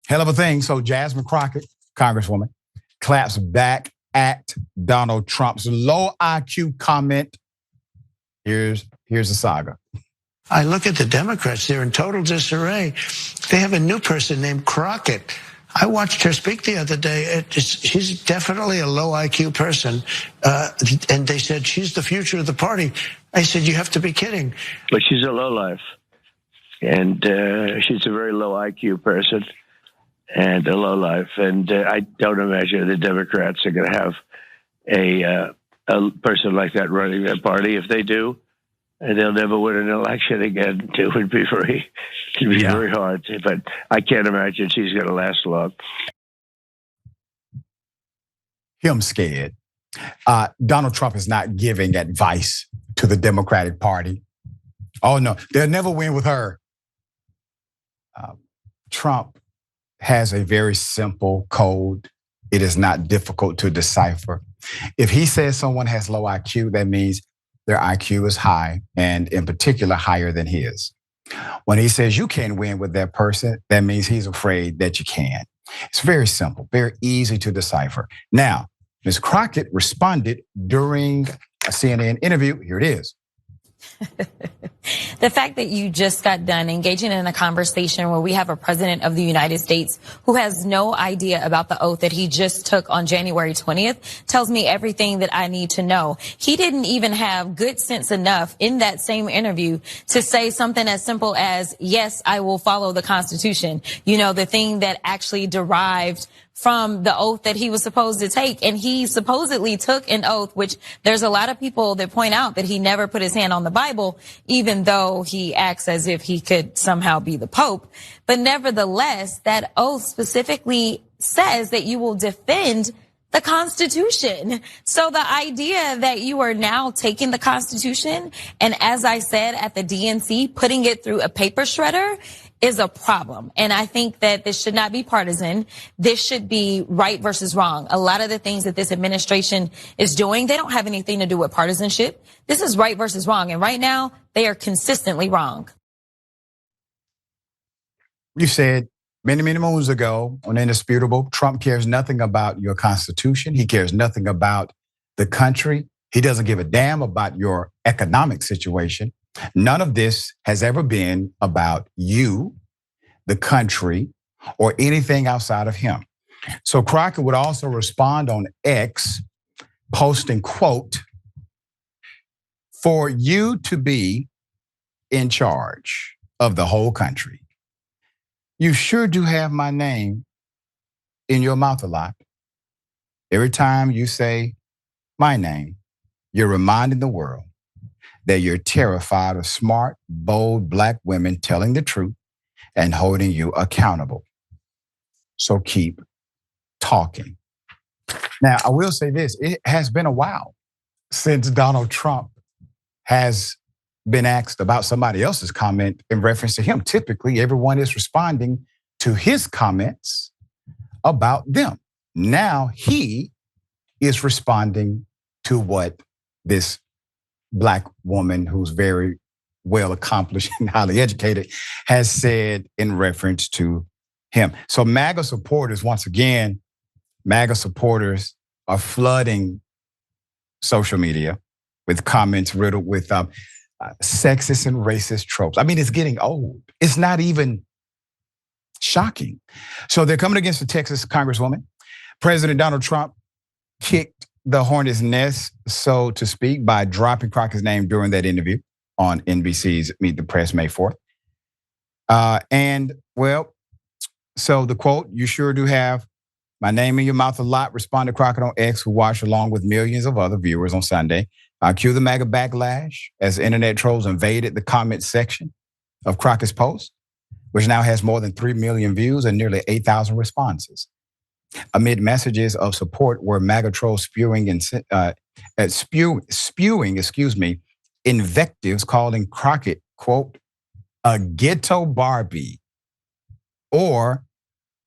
Hell of a thing. So Jasmine Crockett, congresswoman, claps back at Donald Trump's low IQ comment. Here's the saga. I look at the Democrats, they're in total disarray. They have a new person named Crockett. I watched her speak the other day. She's definitely a low IQ person. And they said, she's the future of the party. I said, you have to be kidding. But she's a lowlife. And she's a very low IQ person and a lowlife. And I don't imagine the Democrats are going to have a person like that running their party. If they do, and they'll never win an election again. It would be very hard. But I can't imagine she's going to last long. Him scared. Donald Trump is not giving advice to the Democratic Party. Oh no, they'll never win with her. Trump has a very simple code. It is not difficult to decipher. If he says someone has low IQ, that means their IQ is high, and in particular, higher than his. When he says you can't win with that person, that means he's afraid that you can. It's very simple, very easy to decipher. Now, Ms. Crockett responded during a CNN interview. Here it is. The fact that you just got done engaging in a conversation where we have a president of the United States who has no idea about the oath that he just took on January 20th tells me everything that I need to know. He didn't even have good sense enough in that same interview to say something as simple as, yes, I will follow the Constitution. You know, the thing that actually derived from the oath that he was supposed to take. And he supposedly took an oath, which there's a lot of people that point out that he never put his hand on the Bible, even though he acts as if he could somehow be the Pope. But nevertheless, that oath specifically says that you will defend the Constitution. So the idea that you are now taking the Constitution and, as I said at the DNC, putting it through a paper shredder is a problem. And I think that this should not be partisan. This should be right versus wrong. A lot of the things that this administration is doing, they don't have anything to do with partisanship. This is right versus wrong. And right now, they are consistently wrong. You said many, many moons ago on Indisputable, Trump cares nothing about your Constitution. He cares nothing about the country. He doesn't give a damn about your economic situation. None of this has ever been about you, the country, or anything outside of him. So Crockett would also respond on X, posting, quote, for you to be in charge of the whole country, you sure do have my name in your mouth a lot. Every time you say my name, you're reminding the world that you're terrified of smart, bold Black women telling the truth and holding you accountable. So keep talking. Now, I will say this, it has been a while since Donald Trump has been asked about somebody else's comment in reference to him. Typically, everyone is responding to his comments about them. Now he is responding to what this Black woman, who's very well accomplished and highly educated, has said in reference to him. So MAGA supporters, once again, MAGA supporters are flooding social media with comments riddled with sexist and racist tropes. I mean, it's getting old. It's not even shocking. So they're coming against the Texas Congresswoman. President Donald Trump kicked the hornet's nest, so to speak, by dropping Crockett's name during that interview on NBC's Meet the Press May 4th. So the quote, you sure do have my name in your mouth a lot, responded Crockett on X, who watched along with millions of other viewers on Sunday. Cue the MAGA backlash as internet trolls invaded the comment section of Crockett's post, which now has more than 3 million views and nearly 8,000 responses. Amid messages of support were MAGA trolls spewing invectives, calling Crockett, quote, a ghetto Barbie or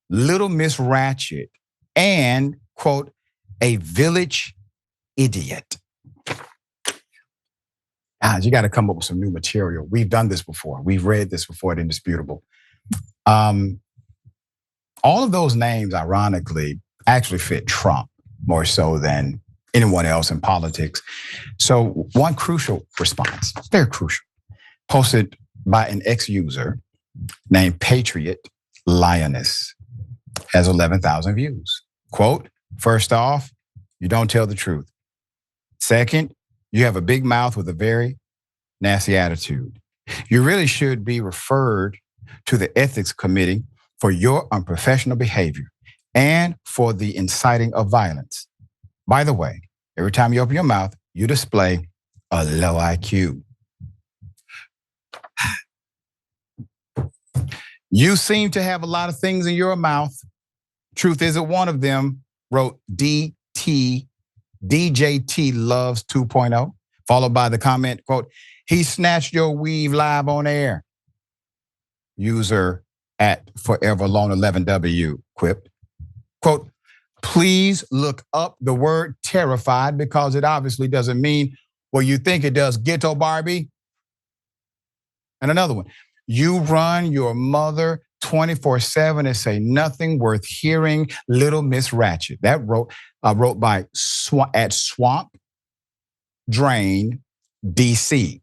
little Miss Rachet and, quote, a village idiot. You got to come up with some new material. We've done this before. We've read this before at Indisputable. All of those names, ironically, actually fit Trump more so than anyone else in politics. So one crucial response, very crucial, posted by an ex-user named Patriot Lioness, has 11,000 views. Quote, first off, you don't tell the truth. Second, you have a big mouth with a very nasty attitude. You really should be referred to the ethics committee for your unprofessional behavior and for the inciting of violence. By the way, every time you open your mouth, you display a low IQ. You seem to have a lot of things in your mouth. Truth isn't one of them, wrote DJT Loves 2.0, followed by the comment, quote, he snatched your weave live on air. User at ForeverLone11W quipped, quote, please look up the word terrified because it obviously doesn't mean what you think it does, ghetto Barbie. And another one, you run your mother 24/7 and say nothing worth hearing, little Miss Rachet. That wrote by at Swamp Drain DC.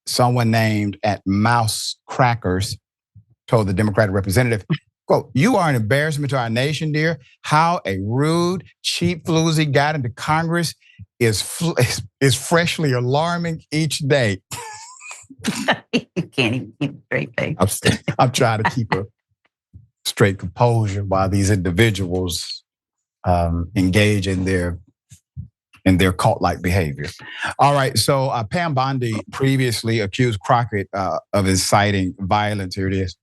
Someone named at Mouse Crackers told the Democratic representative, quote, you are an embarrassment to our nation, dear. How a rude, cheap floozy got into Congress is freshly alarming each day. You can't even keep a straight face. I'm trying to keep a straight composure while these individuals engage in their cult-like behavior. All right, so Pam Bondi previously accused Crockett of inciting violence. Here it is.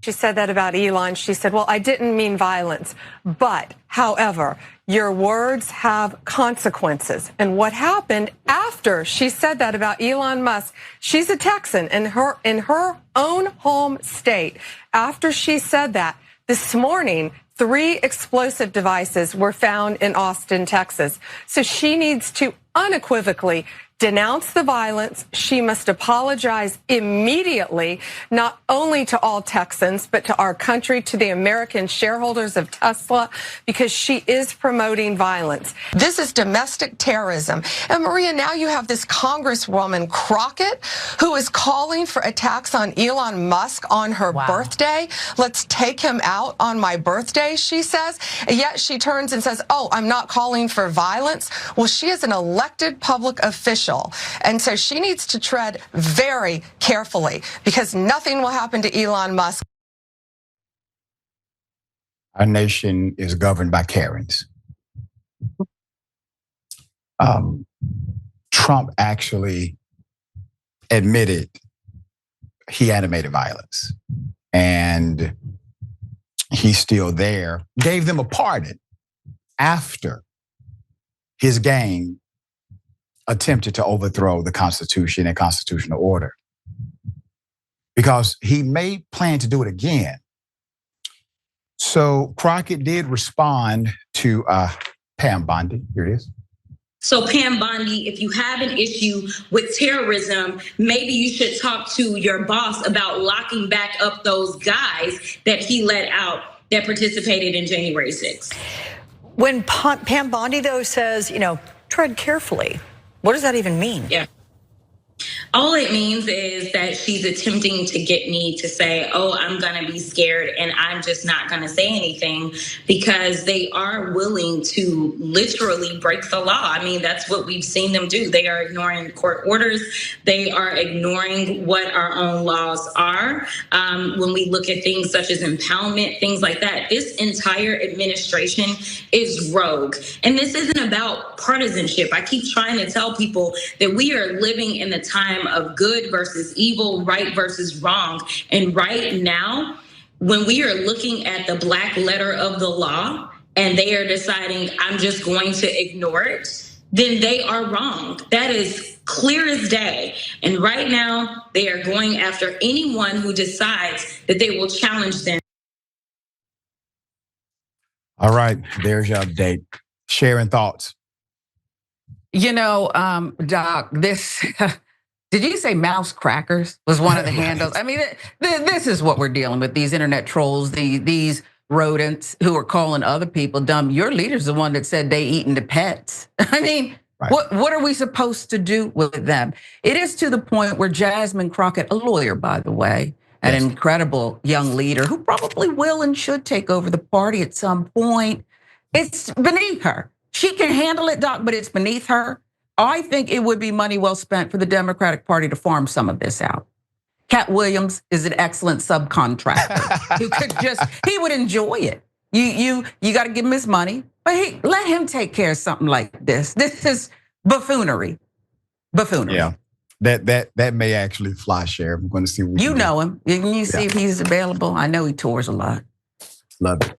She said that about Elon. She said, well, I didn't mean violence, but however, your words have consequences. And what happened after she said that about Elon Musk, she's a Texan in her own home state. After she said that, this morning, 3 explosive devices were found in Austin, Texas. So she needs to unequivocally denounce the violence. She must apologize immediately, not only to all Texans, but to our country, to the American shareholders of Tesla, because she is promoting violence. This is domestic terrorism. And Maria, now you have this Congresswoman Crockett who is calling for attacks on Elon Musk on her birthday. Let's take him out on my birthday, she says. And yet she turns and says, oh, I'm not calling for violence. Well, she is an elected public official. And so she needs to tread very carefully because nothing will happen to Elon Musk. Our nation is governed by Karens. Trump actually admitted he animated violence and he's still there, gave them a pardon after his gang attempted to overthrow the Constitution and constitutional order because he may plan to do it again. So Crockett did respond to Pam Bondi. Here it is. So Pam Bondi, if you have an issue with terrorism, maybe you should talk to your boss about locking back up those guys that he let out that participated in January 6th. When Pam Bondi, though, says, tread carefully, what does that even mean? Yeah. All it means is that she's attempting to get me to say, oh, I'm going to be scared and I'm just not going to say anything because they are willing to literally break the law. I mean, that's what we've seen them do. They are ignoring court orders. They are ignoring what our own laws are. When we look at things such as impoundment, things like that, this entire administration is rogue. And this isn't about partisanship. I keep trying to tell people that we are living in the time of good versus evil, right versus wrong. And right now, when we are looking at the black letter of the law and they are deciding I'm just going to ignore it, then they are wrong. That is clear as day. And right now, they are going after anyone who decides that they will challenge them. All right, there's your update. Sharon, thoughts? Doc, this Did you say mouse crackers was one of the handles? I mean, this is what we're dealing with, these internet trolls, these rodents who are calling other people dumb. Your leader's the one that said they eating the pets. I mean, right. What are we supposed to do with them? It is to the point where Jasmine Crockett, a lawyer, by the way, an incredible young leader who probably will and should take over the party at some point. It's beneath her. She can handle it, Doc, but it's beneath her. I think it would be money well spent for the Democratic Party to farm some of this out. Cat Williams is an excellent subcontractor who could he would enjoy it. You got to give him his money, but hey, let him take care of something like this. This is buffoonery. Yeah, that may actually fly, Sharon. We're going to see what you know him. You see if he's available. I know he tours a lot. Love it.